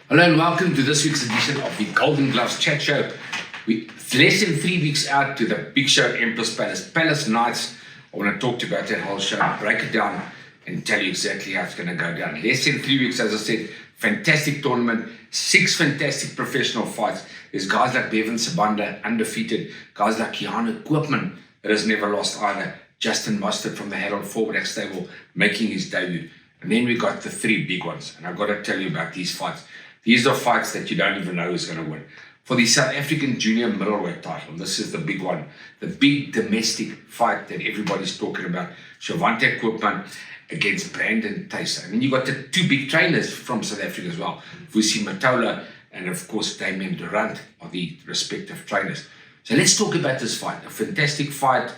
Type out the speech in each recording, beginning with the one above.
Hello and welcome to this week's edition of the Golden Gloves Chat Show. It's less than 3 weeks out to the big show at Empress Palace. Palace Nights. I want to talk to you about that whole show, break it down and tell you exactly how it's going to go down. Less than 3 weeks, as I said, fantastic tournament, 6 fantastic professional fights. There's guys like Bevan Sabanda, undefeated, guys like Keanu Koopman, that has never lost either, Justin Mustard from the Harold Forbrack stable, making his debut. And then we got the 3 big ones, and I've got to tell you about these fights. These are fights that you don't even know who's going to win. For the South African junior middleweight title, this is the big one, the big domestic fight that everybody's talking about, Shavante Koopman against Brandon Tyson. And then you got the 2 big trainers from South Africa as well, Vusi Matola and of course Damian Durant are the respective trainers. So let's talk about this fight, a fantastic fight.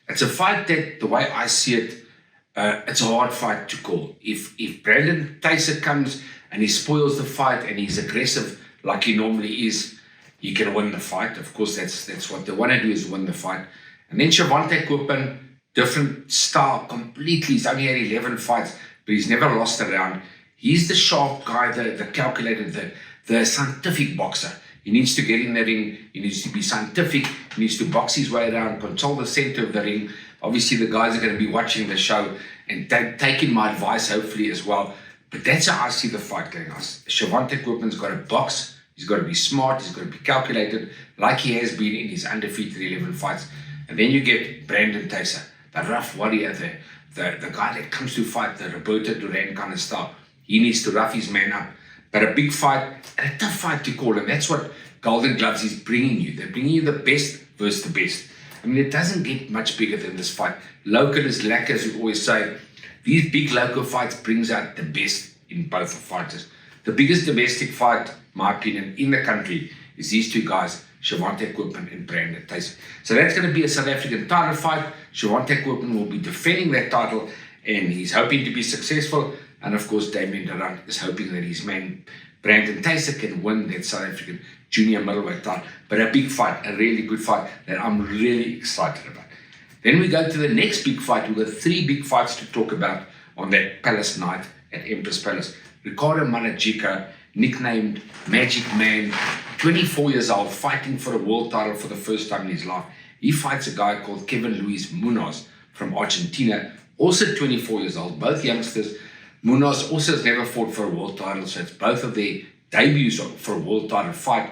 It's a fight that, the way I see it, it's a hard fight to call. If Brandon Tyson comes and he spoils the fight and he's aggressive like he normally is, he can win the fight. Of course, that's what they want to do, is win the fight. And then Shavante Koopman, different style completely. He's only had 11 fights, but he's never lost a round. He's the sharp guy, the calculated, the scientific boxer. He needs to get in the ring. He needs to be scientific. He needs to box his way around, control the center of the ring. Obviously, the guys are going to be watching the show and taking my advice, hopefully, as well. But that's how I see the fight going on. Shavante Koopman's got to box. He's got to be smart. He's got to be calculated, like he has been in his undefeated 11 fights. And then you get Brandon Tyson, the rough warrior, the guy that comes to fight, the Roberto Duran kind of style. He needs to rough his man up. But a big fight, and a tough fight to call, and that's what Golden Gloves is bringing you. They're bringing you the best versus the best. I mean, it doesn't get much bigger than this fight. Local is lacquer, as we always say. These big local fights brings out the best in both the fighters. The biggest domestic fight, my opinion, in the country is these 2 guys, Shavante Koopman and Brandon Tyson. So that's going to be a South African title fight. Shavante Koopman will be defending that title, and he's hoping to be successful. And of course, Damian Durant is hoping that his man, Brandon Tyson, can win that South African junior middleweight title. But a big fight, a really good fight that I'm really excited about. Then we go to the next big fight. We've got 3 big fights to talk about on that Palace night at Empress Palace. Ricardo Malagika, nicknamed Magic Man, 24 years old, fighting for a world title for the first time in his life. He fights a guy called Kevin Luis Munoz from Argentina, also 24 years old, both youngsters. Munoz also has never fought for a world title, so it's both of their debuts for a world title fight.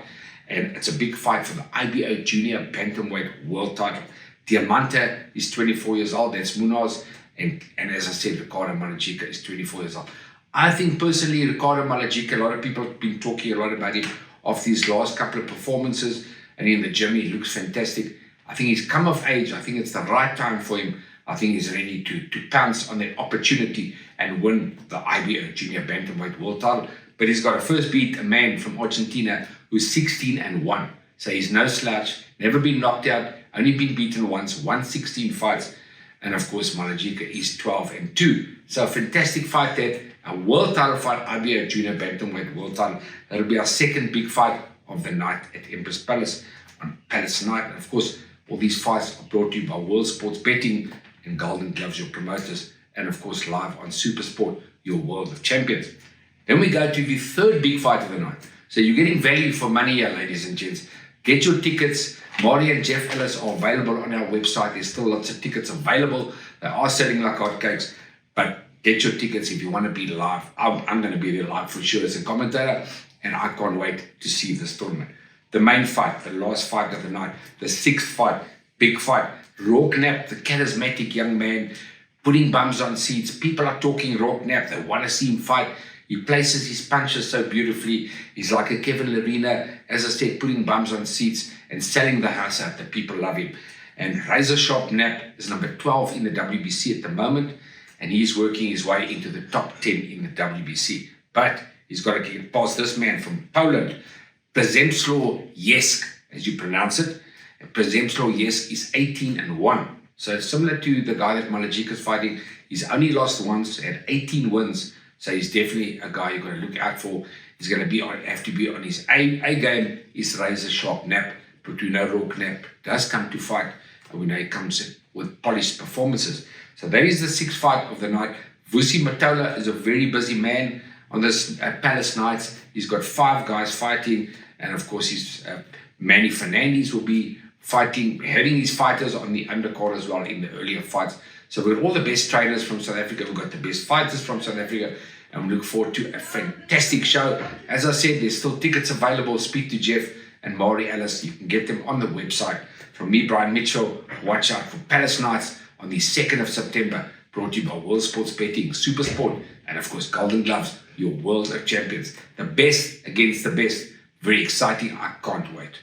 And it's a big fight for the IBO Junior Bantamweight world title. Diamante is 24 years old, that's Munoz. And as I said, Ricardo Malagika is 24 years old. I think personally, Ricardo Malagika, a lot of people have been talking a lot about him after these last couple of performances. And in the gym, he looks fantastic. I think he's come of age. I think it's the right time for him. I think he's ready to pounce on that opportunity and win the IBO Junior Bantamweight world title. But he's got to first beat a man from Argentina who's 16-1. So he's no slouch, never been knocked out, only been beaten once, won 16 fights. And of course, Malagika is 12-2. So a fantastic fight there, a world title fight, IBO Junior Bantamweight world title. That'll be our second big fight of the night at Empress Palace on Palace Night. And of course, all these fights are brought to you by World Sports Betting and Golden Gloves, your promoters. And of course, live on SuperSport, your World of Champions. Then we go to the 3rd big fight of the night. So you're getting value for money here, ladies and gents. Get your tickets. Maury and Jeff Ellis are available on our website. There's still lots of tickets available. They are selling like hotcakes. But get your tickets if you want to be live. I'm going to be there live for sure as a commentator. And I can't wait to see this tournament. The main fight, the last fight of the night, the 6th fight, big fight. Rourke Knapp, the charismatic young man, putting bums on seats. People are talking Rourke Knapp. They want to see him fight. He places his punches so beautifully. He's like a Kevin Lerena, as I said, putting bums on seats and selling the house out. The people love him. And Razor Sharp Knapp is number 12 in the WBC at the moment, and he's working his way into the top 10 in the WBC. But he's got to get past this man from Poland, Przemysław Jesk, as you pronounce it. And Przemysław Jesk is 18-1. So similar to the guy that Malagika is fighting, he's only lost once, had 18 wins. So he's definitely a guy you've got to look out for. He's going to have to be on his A game. Is Razor Sharp Knapp. But we know Rourke Knapp does come to fight, and we know he comes with polished performances. So that is the 6th fight of the night. Vusi Matola is a very busy man. on this Palace Nights. He's got 5 guys fighting, and of course, his Manny Fernandez will be fighting, heading his fighters on the undercard as well in the earlier fights. So we've got all the best trainers from South Africa. We've got the best fighters from South Africa, and we look forward to a fantastic show. As I said, there's still tickets available. Speak to Jeff and Maury Ellis. You can get them on the website. From me, Brian Mitchell, watch out for Palace Nights on the 2nd of September, brought to you by World Sports Betting, Supersport, and of course Golden Gloves, your World of Champions. The best against the best. Very exciting. I can't wait.